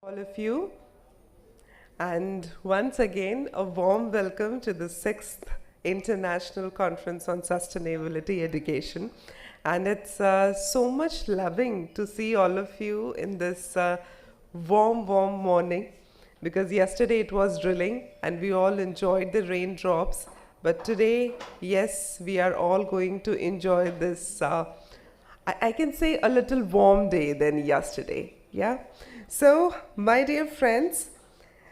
All of you, and once again, a warm welcome to the 6th International Conference on Sustainability Education. And it's so much loving to see all of you in this warm morning, because yesterday it was drilling and we all enjoyed the raindrops. But today, yes, we are all going to enjoy this, I can say, a little warm day than yesterday. Yeah. So, my dear friends,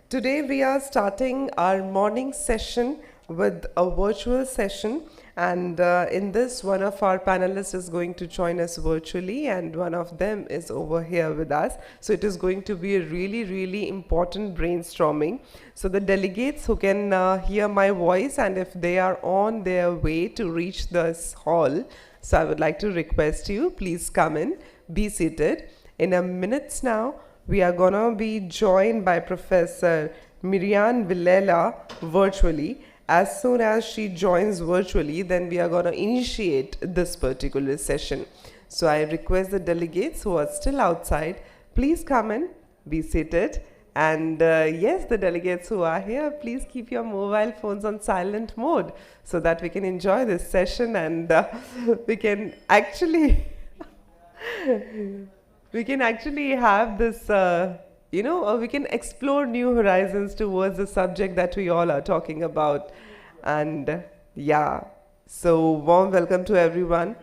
today we are starting our morning session with a virtual session, and in this, one of our panelists is going to join us virtually, and one of them is over here with us. So it is going to be a really important brainstorming. So the delegates who can hear my voice, and if they are on their way to reach this hall, so I would like to request you, please come in, be seated. In a minute now, we are going to be joined by Professor Mirian Vilela virtually. As soon as she joins virtually, then we are going to initiate this particular session. So I request the delegates who are still outside, please come in, be seated. And yes, the delegates who are here, please keep your mobile phones on silent mode so that we can enjoy this session, and we can actually have this, we can explore new horizons towards the subject that we all are talking about. And yeah, so warm welcome to everyone.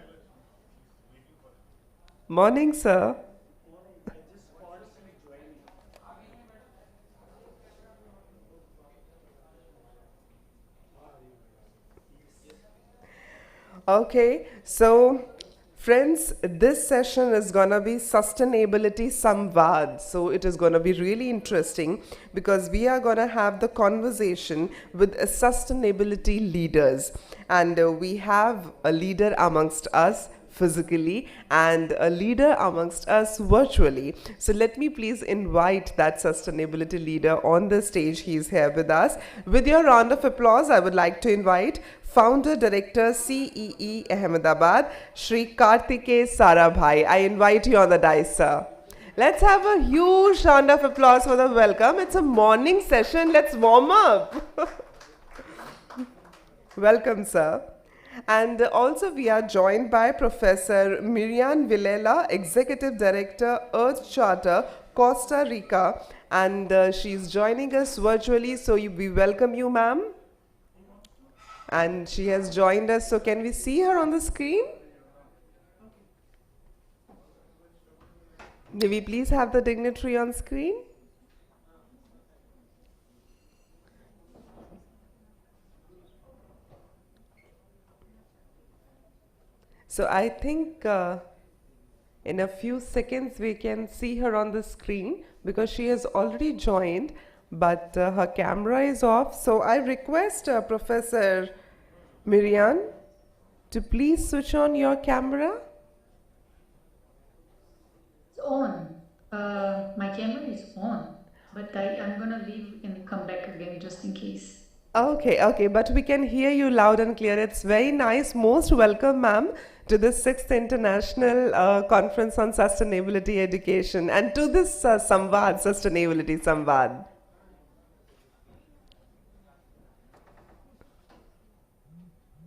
Morning, sir. Okay, so friends, this session is going to be Sustainability Samvad. So it is going to be really interesting because we are going to have the conversation with sustainability leaders. And we have a leader amongst us physically and a leader amongst us virtually. So let me please invite that sustainability leader on the stage. He is here with us. With your round of applause, I would like to invite Founder Director CEE Ahmedabad, Shri Kartikeya Sarabhai. I invite you on the dais, sir. Let's have a huge round of applause for the welcome. It's a morning session. Let's warm up. Welcome, sir. And also we are joined by Professor Mirian Vilela, Executive Director, Earth Charter, Costa Rica. And she's joining us virtually, so we welcome you, ma'am. And she has joined us, so can we see her on the screen? May we please have the dignitary on screen? So I think in a few seconds we can see her on the screen because she has already joined, but her camera is off. So I request Professor Miriam to please switch on your camera. It's on. My camera is on, but I'm going to leave and come back again just in case. Okay, but we can hear you loud and clear. It's very nice. Most welcome, ma'am, to the 6th International Conference on Sustainability Education and to this Samvad, Sustainability Samvad.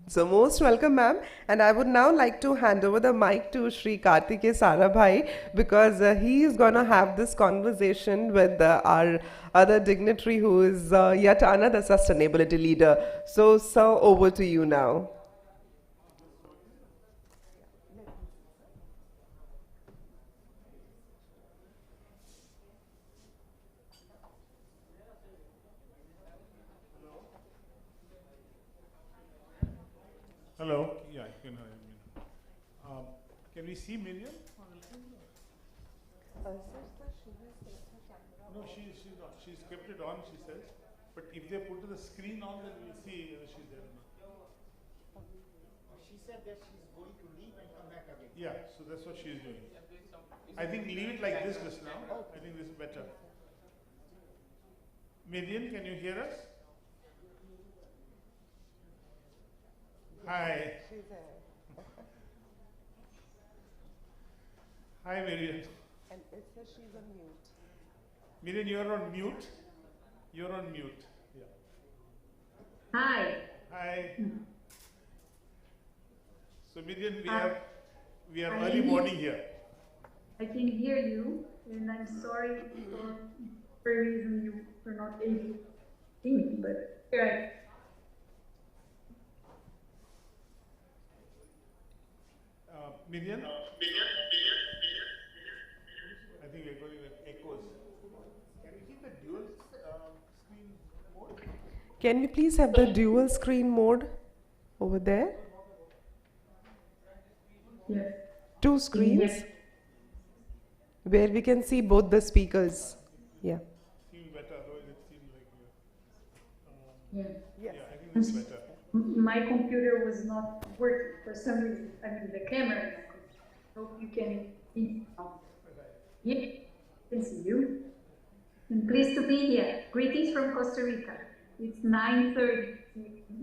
So most welcome, ma'am. And I would now like to hand over the mic to Shri Kartikeya Sarabhai because he is going to have this conversation with our other dignitary who is yet another sustainability leader. So, sir, over to you now. Hello. Yeah, you can hear me. Can we see Miriam? No, she's not. She's kept it on, she says. But if they put the screen on, then we'll see whether she's there or not. She said that she's going to leave and come back again. Yeah, so that's what she's doing. I think leave it like this just now. I think this is better. Miriam, can you hear us? Hi. Hi, Miriam. And it says she's on mute. Mirian, you're on mute. You're on mute. Yeah. Hi. Hi. So Mirian, we are I early can morning here. I can hear you, and I'm sorry for a reason you were not able to see me, but here Mirian? I think we're going with echoes. Can we keep the dual screen mode? Can we please have the dual screen mode over there? Yes. Two screens where we can see both the speakers. Yeah. Seems better, otherwise it seems like Yeah. yeah, I think it's better. My computer was not working for some reason. I mean, the camera in my computer. Hope you can see. Yeah, I can see you. I'm pleased to be here. Greetings from Costa Rica. It's 9:30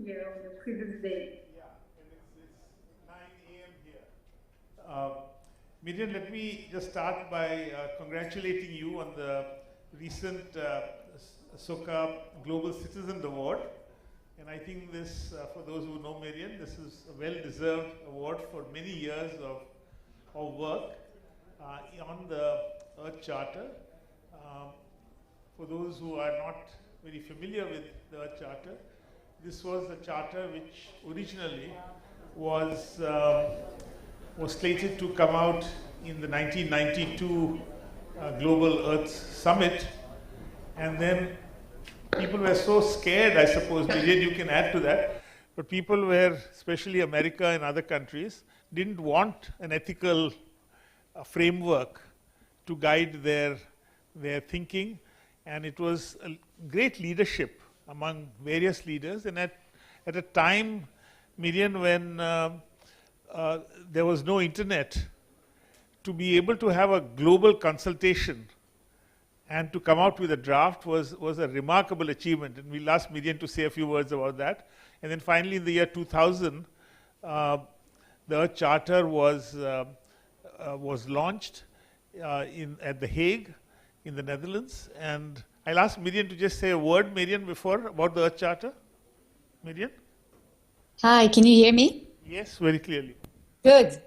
here on the previous day. Yeah, and it's 9 a.m. here. Mirian, let me just start by congratulating you on the recent SOCA Global Citizen Award. And I think this, for those who know Mirian, this is a well-deserved award for many years of work on the Earth Charter. For those who are not very familiar with the Earth Charter, this was a charter which originally was slated to come out in the 1992 Global Earth Summit, and then people were so scared, I suppose, Mirian, you can add to that, but people were, especially America and other countries, didn't want an ethical framework to guide their thinking, and it was a great leadership among various leaders, and at a time, Mirian, when there was no internet, to be able to have a global consultation and to come out with a draft was a remarkable achievement. And we'll ask Mirian to say a few words about that. And then finally, in the year 2000, the Earth Charter was launched at The Hague in the Netherlands. And I'll ask Mirian to just say a word, Mirian, before about the Earth Charter. Mirian? Hi, can you hear me? Yes, very clearly. Good.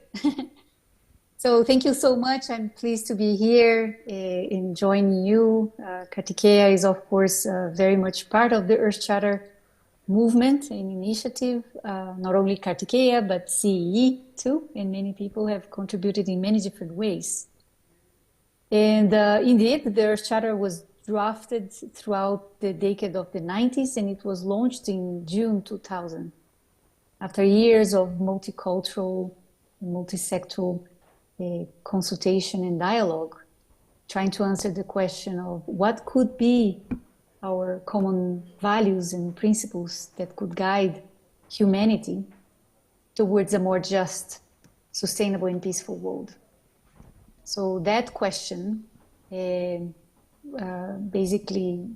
So thank you so much. I'm pleased to be here in joining you. Kartikeya is, of course, very much part of the Earth Charter movement and initiative. Not only Kartikeya, but CEE too. And many people have contributed in many different ways. And indeed, the Earth Charter was drafted throughout the decade of the 90s, and it was launched in June 2000. After years of multicultural, multi-sectoral consultation and dialogue, trying to answer the question of what could be our common values and principles that could guide humanity towards a more just, sustainable and peaceful world. So that question basically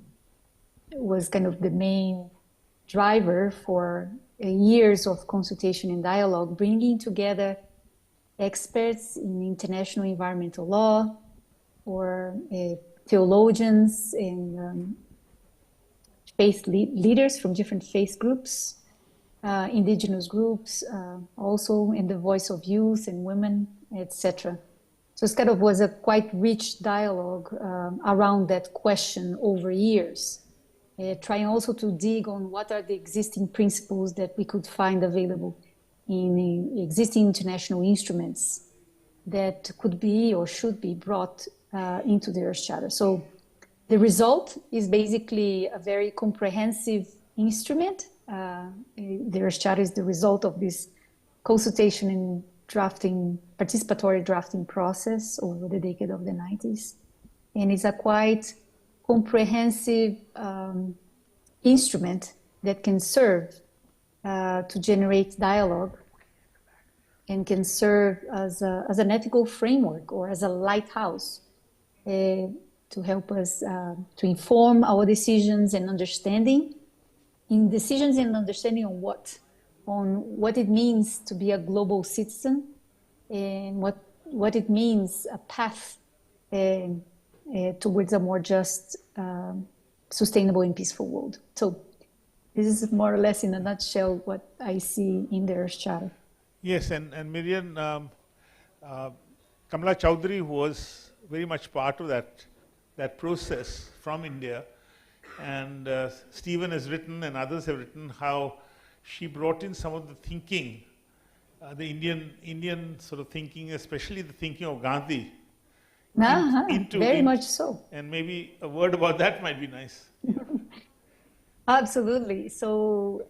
was kind of the main driver for years of consultation and dialogue, bringing together experts in international environmental law or theologians and faith leaders from different faith groups, indigenous groups, also in the voice of youth and women, etc. So it kind of was a quite rich dialogue around that question over years, trying also to dig on what are the existing principles that we could find available in existing international instruments that could be or should be brought into the Earth Charter. So the result is basically a very comprehensive instrument. The Earth Charter is the result of this consultation and drafting, participatory drafting process over the decade of the 90s. And it's a quite comprehensive instrument that can serve to generate dialogue and can serve as an ethical framework or as a lighthouse to help us to inform our decisions and understanding on what it means to be a global citizen and what it means, a path towards a more just, sustainable and peaceful world. So this is more or less in a nutshell what I see in the Earth Charter. Yes, and Miriam, Kamala Chowdhury was very much part of that process from India, and Stephen has written and others have written how she brought in some of the thinking, the Indian sort of thinking, especially the thinking of Gandhi. Very much so. And maybe a word about that might be nice. Absolutely. So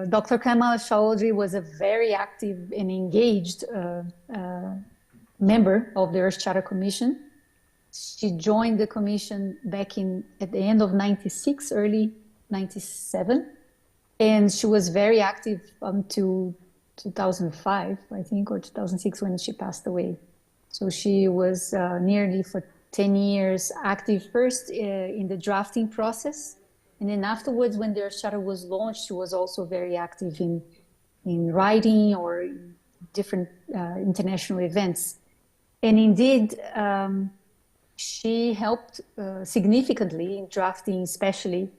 Dr. Kamala Chowdhury was a very active and engaged member of the Earth Charter Commission. She joined the commission back at the end of 96, early 97. And she was very active until 2005, I think, or 2006 when she passed away. So she was nearly for 10 years active first in the drafting process. And then afterwards, when the Earth Charter was launched, she was also very active in writing or in different international events. And indeed, she helped significantly in drafting, especially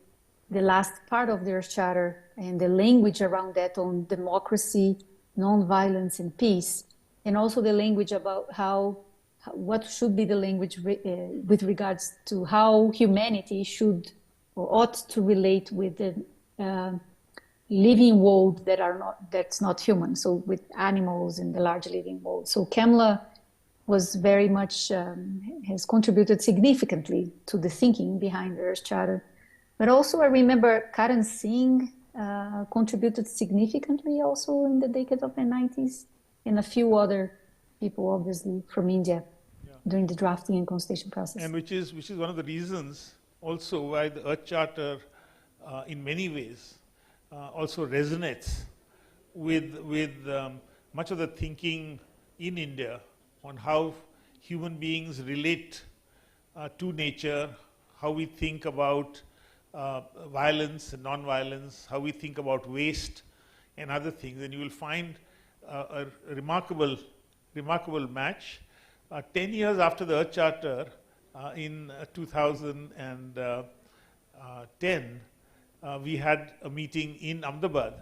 the last part of the Earth Charter and the language around that on democracy, nonviolence, and peace, and also the language about what should be the language with regards to how humanity should or ought to relate with the living world that's not human, so with animals in the large living world. So Kamala was very much, has contributed significantly to the thinking behind the Earth Charter. But also I remember Karan Singh contributed significantly also in the decade of the 90s, and a few other people, obviously, from India during the drafting and consultation process. And which is one of the reasons also why the Earth Charter, in many ways, also resonates with much of the thinking in India on how human beings relate to nature, how we think about violence and non-violence, how we think about waste and other things. And you will find a remarkable match. 10 years after the Earth Charter, in 2010, we had a meeting in Ahmedabad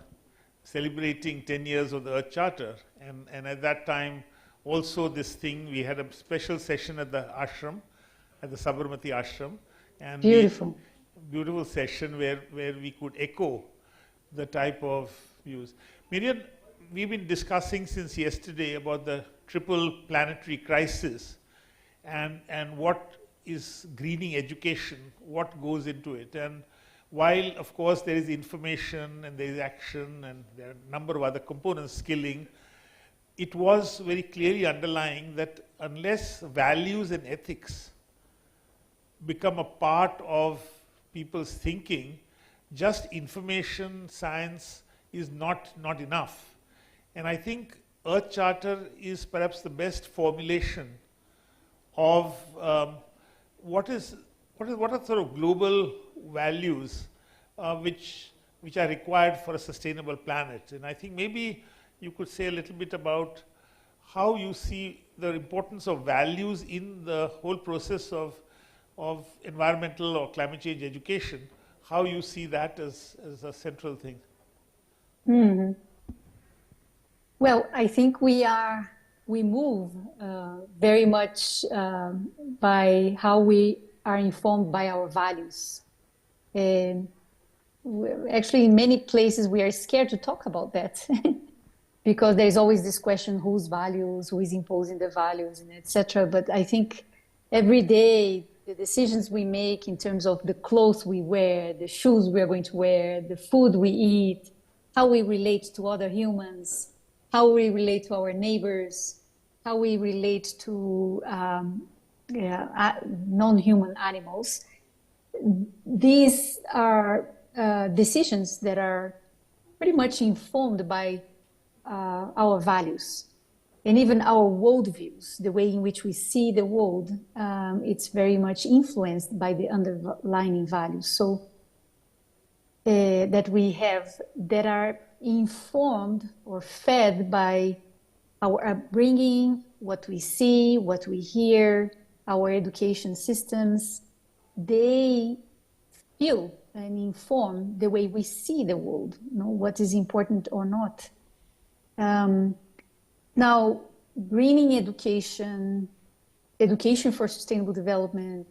celebrating 10 years of the Earth Charter. And at that time, also this thing, we had a special session at the ashram, at the Sabarmati ashram. And beautiful session where we could echo the type of views. Miriam, we've been discussing since yesterday about the triple planetary crisis and what is greening education, what goes into it. And while, of course, there is information and there is action and there are a number of other components, skilling, it was very clearly underlying that unless values and ethics become a part of people's thinking, just information, science is not enough. And I think Earth Charter is perhaps the best formulation of what are sort of global values which are required for a sustainable planet. And I think maybe you could say a little bit about how you see the importance of values in the whole process of environmental or climate change education, how you see that as a central thing. Mm-hmm. Well, I think we move very much by how we are informed by our values. And actually, in many places, we are scared to talk about that because there's always this question, whose values, who is imposing the values, and etc. But I think every day, the decisions we make in terms of the clothes we wear, the shoes we are going to wear, the food we eat, how we relate to other humans, how we relate to our neighbors, how we relate to non-human animals. These are decisions that are pretty much informed by our values and even our worldviews, the way in which we see the world. It's very much influenced by the underlying values. So that we have that are informed or fed by our upbringing, what we see, what we hear, our education systems, they feel and inform the way we see the world, what is important or not. Now, greening education, education for sustainable development,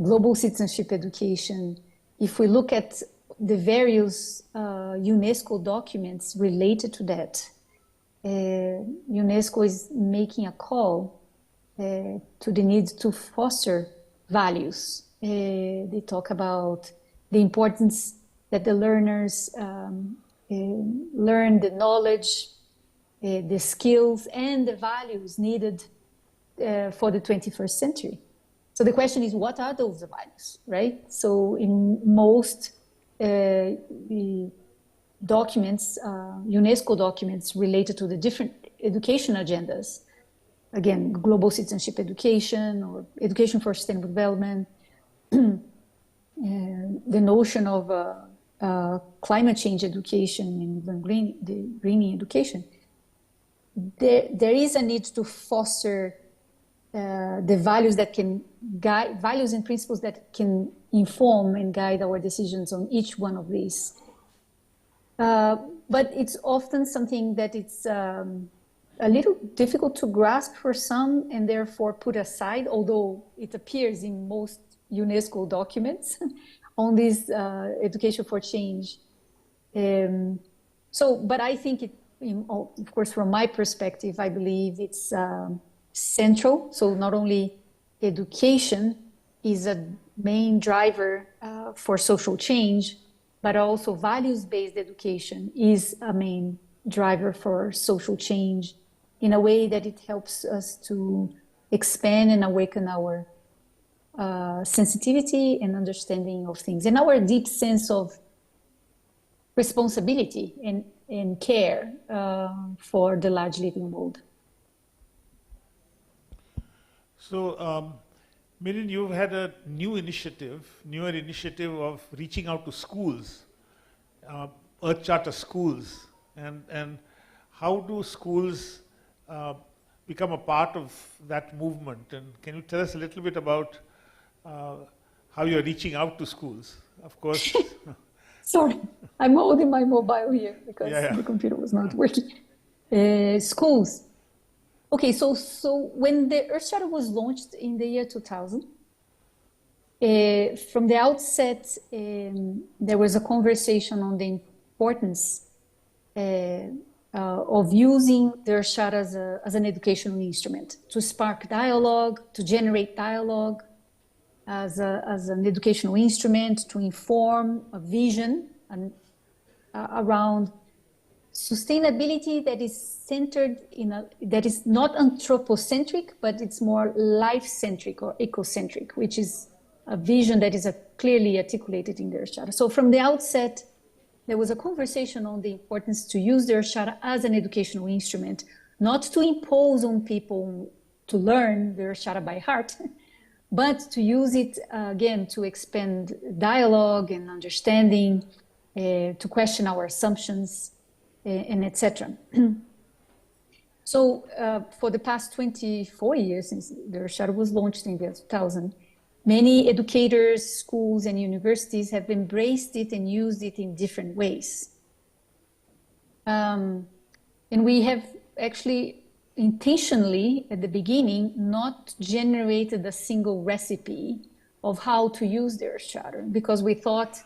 global citizenship education, if we look at the various UNESCO documents related to that, UNESCO is making a call to the need to foster values. They talk about the importance that the learners learn the knowledge, the skills, and the values needed for the 21st century. So the question is, what are those values, right? So in most documents, UNESCO documents related to the different education agendas, again, global citizenship education or education for sustainable development, the notion of climate change education and greening education, there is a need to foster the values that can guide, values and principles that can inform and guide our decisions on each one of these. But it's often something that it's a little difficult to grasp for some and therefore put aside, although it appears in most UNESCO documents on this education for change. But I think it, of course, from my perspective, I believe it's central. So not only education is a main driver for social change, but also values-based education is a main driver for social change in a way that it helps us to expand and awaken our sensitivity and understanding of things and our deep sense of responsibility and care for the large living world. So, Mirian, you've had a newer initiative of reaching out to schools, Earth Charter schools, and how do schools become a part of that movement? And can you tell us a little bit about how you're reaching out to schools? Of course. Sorry, I'm holding my mobile here because the computer was not working. Schools. Okay, so when the Earth Charter was launched in the year 2000, from the outset, there was a conversation on the importance of using the Earth Charter as an educational instrument to spark dialogue, to generate dialogue, as an educational instrument to inform a vision around sustainability that is centered that is not anthropocentric, but it's more life-centric or ecocentric, which is a vision that is clearly articulated in the Earth Charter. So from the outset, there was a conversation on the importance to use the Earth Charter as an educational instrument, not to impose on people to learn the Earth Charter by heart, but to use it, again, to expand dialogue and understanding, to question our assumptions, and etc. So for the past 24 years, since the Earth Charter was launched in 2000, many educators, schools, and universities have embraced it and used it in different ways. And we have actually intentionally, at the beginning, not generated a single recipe of how to use the Earth Charter, because we thought,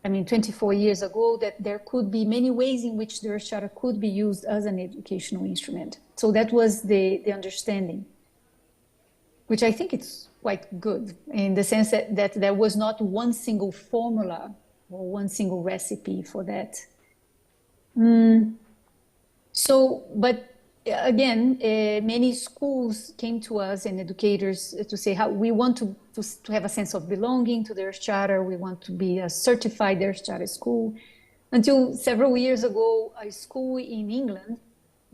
24 years ago, that there could be many ways in which the Earth Charter could be used as an educational instrument. So that was the understanding, which I think it's quite good in the sense that there was not one single formula or one single recipe for that. But again, many schools came to us and educators to say how we want to have a sense of belonging to the Earth Charter. We want to be a certified Earth Charter school. Until several years ago, a school in England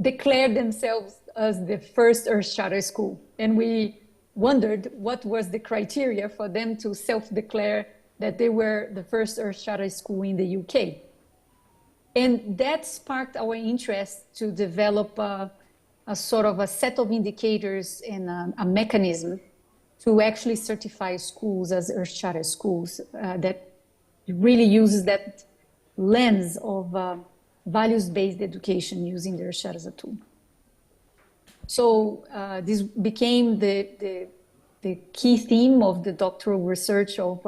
declared themselves as the first Earth Charter school. And we wondered what was the criteria for them to self-declare that they were the first Earth Charter school in the UK. And that sparked our interest to develop a sort of a set of indicators and a mechanism to actually certify schools as Earth Charter schools that really uses that lens of values-based education using the Earth Charter as a tool. So this became the key theme of the doctoral research of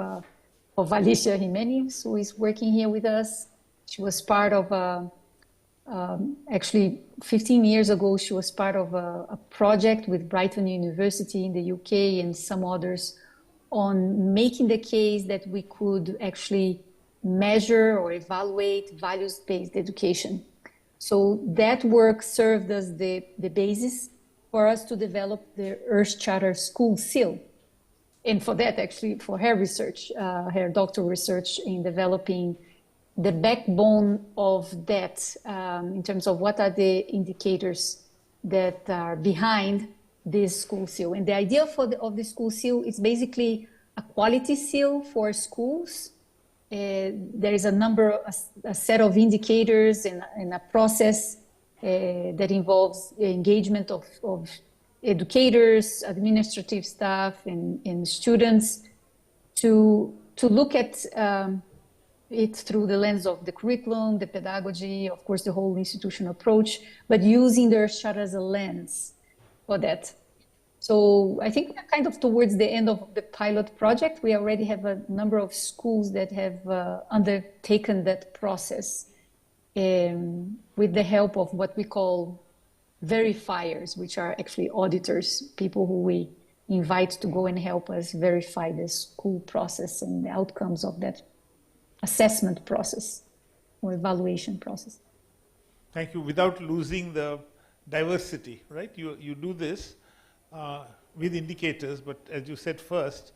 Alicia Jimenez, who is working here with us. She was part of actually 15 years ago, she was part of a project with Brighton University in the UK and some others on making the case that we could actually measure or evaluate values-based education. So that work served as the basis for us to develop the Earth Charter School Seal. And for that, actually, for her research, her doctoral research in developing the backbone of that in terms of what are the indicators that are behind this school seal. And the idea of the school seal is basically a quality seal for schools. There is a set of indicators and a process that involves engagement of educators, administrative staff, and students to look at it through the lens of the curriculum, the pedagogy, of course, the whole institutional approach, but using the Earth Charter as a lens for that. So I think we're kind of towards the end of the pilot project. We already have a number of schools that have undertaken that process with the help of what we call verifiers, which are actually auditors, people who we invite to go and help us verify the school process and the outcomes of that assessment process or evaluation process. Thank you. Without losing the diversity, right? You do this with indicators, but as you said first,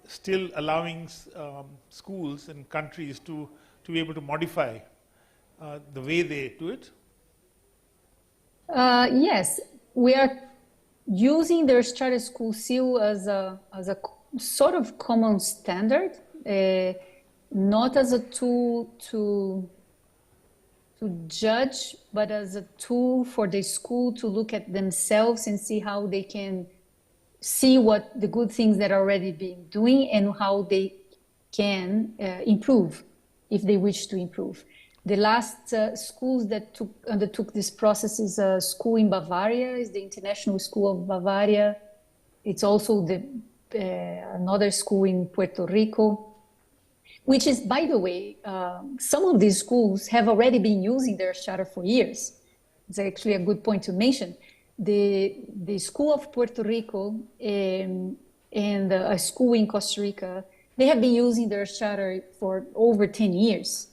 still allowing schools and countries to be able to modify the way they do it? Yes, we are using the Earth Charter School Seal as a sort of common standard, not as a tool to judge, but as a tool for the school to look at themselves and see how they can see what the good things that are already being doing and how they can improve if they wish to improve. The last schools that undertook this process is a school in Bavaria, is the International School of Bavaria. It's also another school in Puerto Rico, which is, by the way, some of these schools have already been using their charter for years. It's actually a good point to mention. The School of Puerto Rico and a school in Costa Rica, they have been using their charter for over 10 years.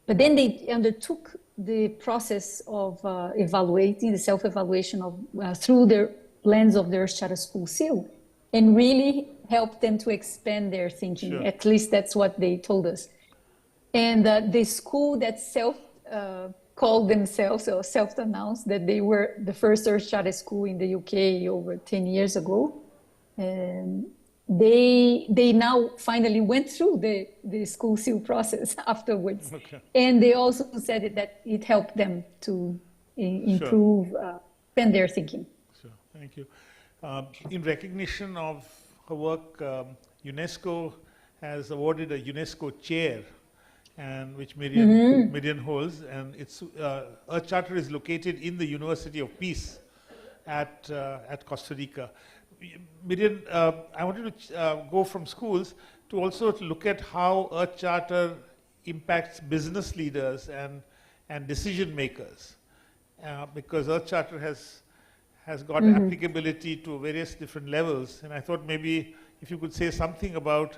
But then they undertook the process of evaluating, the self-evaluation of through the lens of their charter school seal, and really helped them to expand their thinking. Sure. At least that's what they told us. And the school that called themselves or self-announced that they were the first Earth Charter school in the UK over 10 years ago. They now finally went through the school seal process afterwards. Okay. And they also said that it helped them to improve, expand their thinking. Sure, thank you. In recognition of her work, UNESCO has awarded a UNESCO chair, and which Mirian holds, and its Earth Charter is located in the University of Peace at Costa Rica. Mirian, I wanted to go from schools to also look at how Earth Charter impacts business leaders and decision makers, because Earth Charter has got applicability to various different levels, and I thought maybe if you could say something about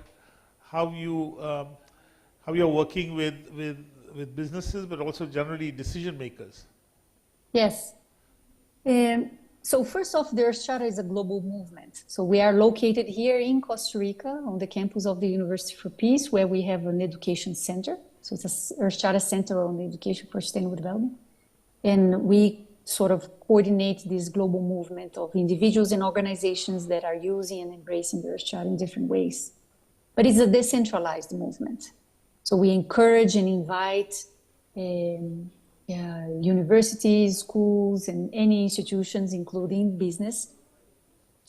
how you're working with businesses, but also generally decision makers. Yes. So first off, the Earth Charter is a global movement. So we are located here in Costa Rica on the campus of the University for Peace, where we have an education center. So it's an Earth Charter Center on Education for Sustainable Development. And we sort of coordinate this global movement of individuals and organizations that are using and embracing the Earth Charter in different ways. But it's a decentralized movement. So we encourage and invite universities, schools, and any institutions, including business,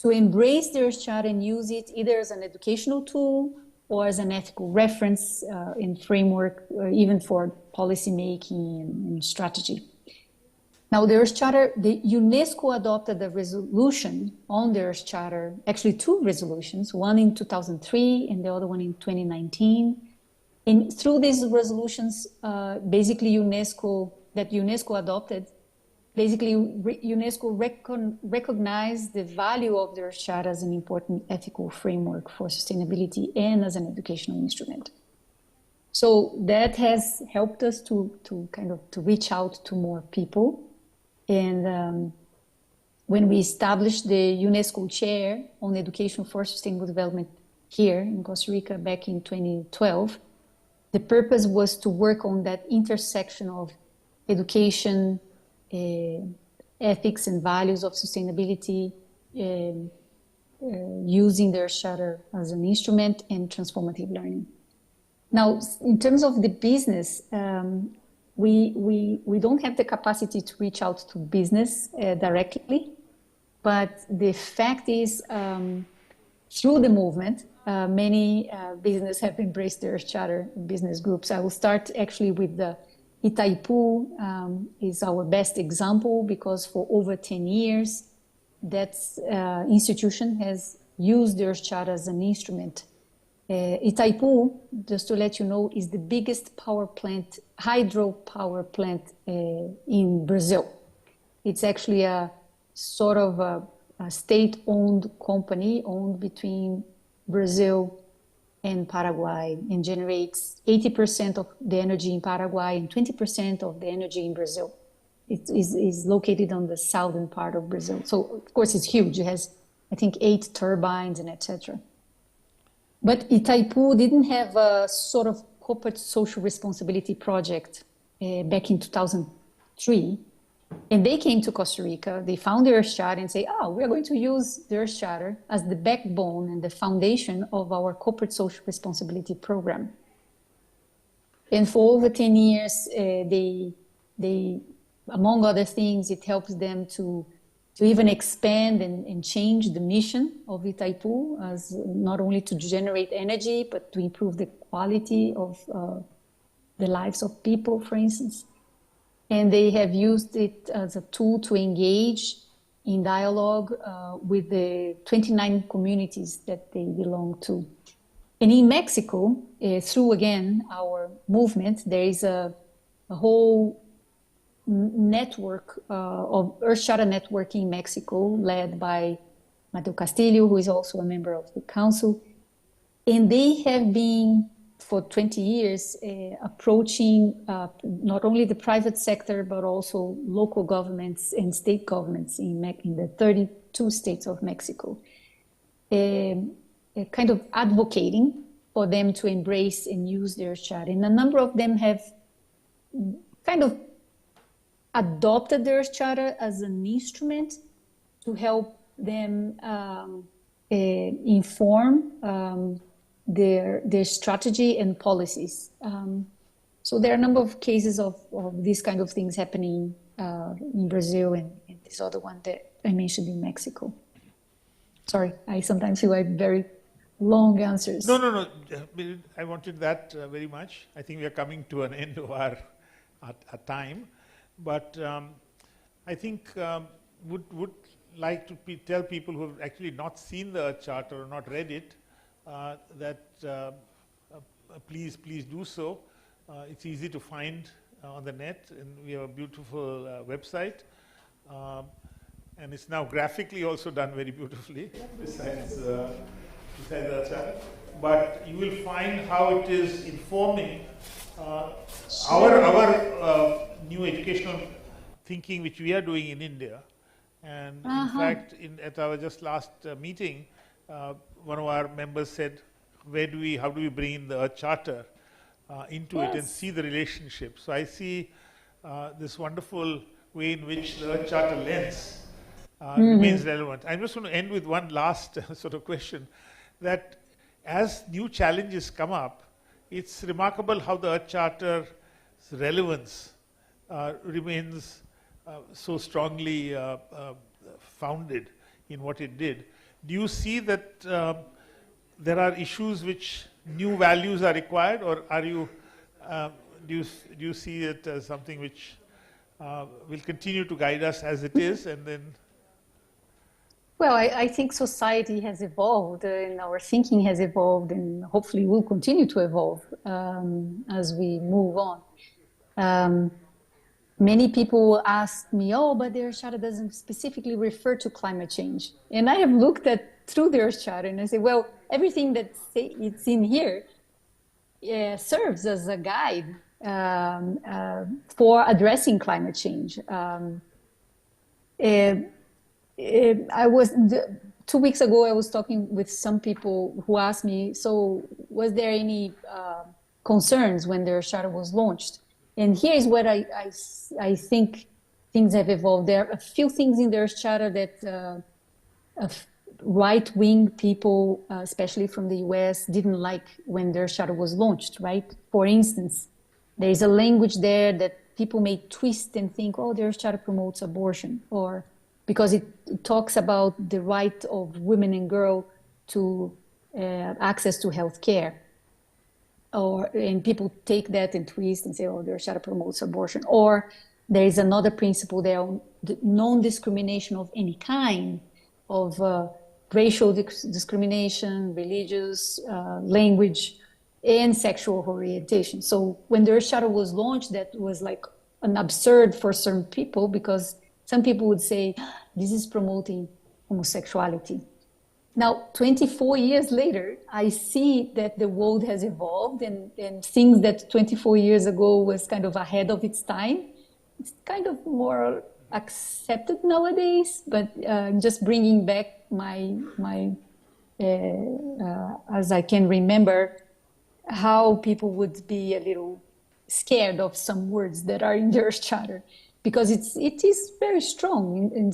to embrace the Earth Charter and use it either as an educational tool or as an ethical reference and framework, even for policy making and strategy. Now, the Earth Charter, the UNESCO adopted a resolution on the Earth Charter, actually two resolutions, one in 2003 and the other one in 2019. And through these resolutions, basically UNESCO adopted, basically UNESCO recognized the value of the Earth Charter as an important ethical framework for sustainability and as an educational instrument. So that has helped us to reach out to more people. And when we established the UNESCO chair on education for sustainable development here in Costa Rica back in 2012, the purpose was to work on that intersection of education, ethics and values of sustainability, using the Earth Charter as an instrument, and transformative learning. Now, in terms of the business, we don't have the capacity to reach out to business directly, but the fact is, through the movement, many business have embraced the Earth Charter business groups. I will start actually with the Itaipu is our best example, because for over 10 years, that institution has used the Earth Charter as an instrument. Itaipu, just to let you know, is the biggest hydropower plant in Brazil. It's actually a sort of a state-owned company owned between Brazil and Paraguay, and generates 80% of the energy in Paraguay and 20% of the energy in Brazil. It is located on the southern part of Brazil. So of course it's huge. It has, I think, 8 turbines and etc. But Itaipu didn't have a sort of corporate social responsibility project back in 2003. And they came to Costa Rica, they found the Earth Charter and say, we're going to use the Earth Charter as the backbone and the foundation of our corporate social responsibility program. And for over 10 years, they among other things, it helps them to even expand and change the mission of Itaipu, as not only to generate energy, but to improve the quality of the lives of people, for instance. And they have used it as a tool to engage in dialogue with the 29 communities that they belong to. And in Mexico, through, again, our movement, there is a whole network of Earth Charter network in Mexico, led by Mateo Castillo, who is also a member of the council. And they have been, for 20 years, approaching not only the private sector, but also local governments and state governments in the 32 states of Mexico, kind of advocating for them to embrace and use their Earth Charter. And a number of them have kind of adopted the Earth Charter as an instrument to help them inform their strategy and policies. So there are a number of cases of these kind of things happening in Brazil and this other one that I mentioned in Mexico. Sorry, I sometimes feel I have very long answers. No. I wanted that very much. I think we are coming to an end of our time. But I think would like to tell people who have actually not seen the Earth Charter or not read it, that please do so. It's easy to find on the net, and we have a beautiful website, and it's now graphically also done very beautifully, besides the Earth Charter. But you will find how it is informing our new educational thinking, which we are doing in India. And in fact, at our just last meeting, one of our members said, how do we bring in the Earth Charter into it and see the relationship? So I see this wonderful way in which the Earth Charter lens remains relevant. I'm just going to end with one last sort of question, that as new challenges come up, it's remarkable how the Earth Charter's relevance remains so strongly founded in what it did. do you see that there are issues which new values are required, or are you, do you see it as something which will continue to guide us as it is, and then? Well, I think society has evolved and our thinking has evolved, and hopefully will continue to evolve as we move on. Many people ask me, oh, but the Earth Charter doesn't specifically refer to climate change. And I have looked at through the Earth Charter and I say, well, everything that's it's in here serves as a guide for addressing climate change. I was 2 weeks ago, I was talking with some people who asked me, so was there any concerns when the Earth Charter was launched? And here's what I think things have evolved. There are a few things in the Earth Charter that right-wing people, especially from the US, didn't like when the Earth Charter was launched, right? For instance, there is a language there that people may twist and think, oh, the Earth Charter promotes abortion, or because it talks about the right of women and girls to access to health care. And people take that and twist and say, oh, the Earth Charter promotes abortion. Or there is another principle there, non-discrimination of any kind, of racial discrimination, religious, language, and sexual orientation. So when the Earth Charter was launched, that was like an absurd for certain people, because some people would say, this is promoting homosexuality. Now, 24 years later, I see that the world has evolved, and things that 24 years ago was kind of ahead of its time, it's kind of more accepted nowadays, but just bringing back as I can remember, how people would be a little scared of some words that are in the Earth Charter, because it is very strong in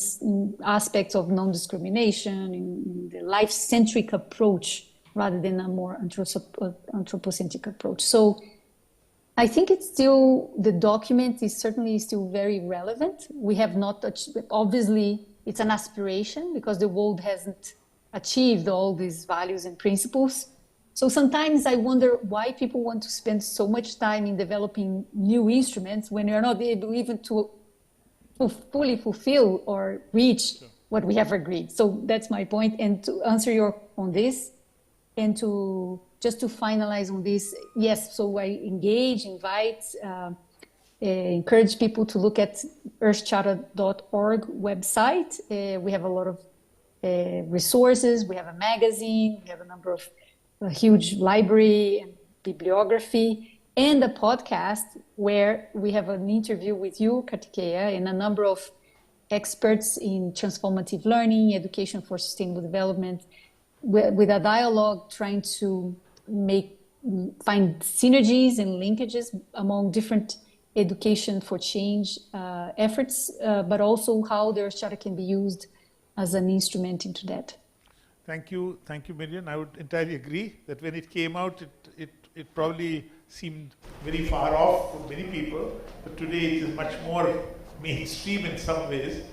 aspects of non-discrimination, in the life-centric approach, rather than a more anthropocentric approach. So I think it's still, the document is certainly still very relevant. We have not, obviously, it's an aspiration because the world hasn't achieved all these values and principles. So sometimes I wonder why people want to spend so much time in developing new instruments when they're not able even to fully fulfill or reach what we have agreed. So that's my point. And to answer on this, and just to finalize on this, yes, so I invite, encourage people to look at earthcharter.org website. We have a lot of resources. We have a magazine. We have a number of a huge library and bibliography, and a podcast where we have an interview with you, Kartikeya, and a number of experts in transformative learning, education for sustainable development, with a dialogue trying to find synergies and linkages among different education for change efforts, but also how the Earth Charter can be used as an instrument into that. Thank you, Mirian. I would entirely agree that when it came out, it probably seemed very far off for many people, but today it is much more mainstream in some ways,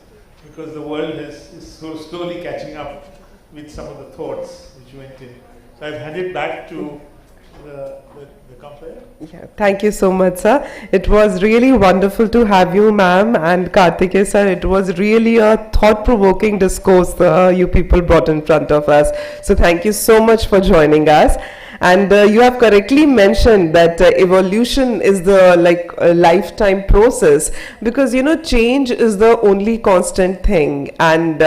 because the world is so slowly catching up with some of the thoughts which went in. So I've handed back to the compere. Yeah, thank you so much, sir. It was really wonderful to have you, ma'am, and Kartikeya, sir. It was really a thought-provoking discourse you people brought in front of us. So thank you so much for joining us. And you have correctly mentioned that evolution is the lifetime process, because change is the only constant thing, and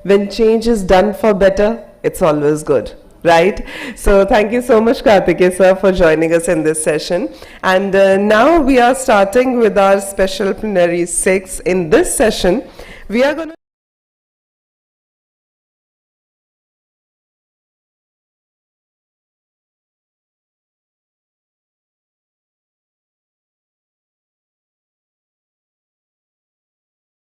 when change is done for better, it's always good. Right? So thank you so much, Kartikeya sir, for joining us in this session. And now we are starting with our special plenary 6. In this session, we are going to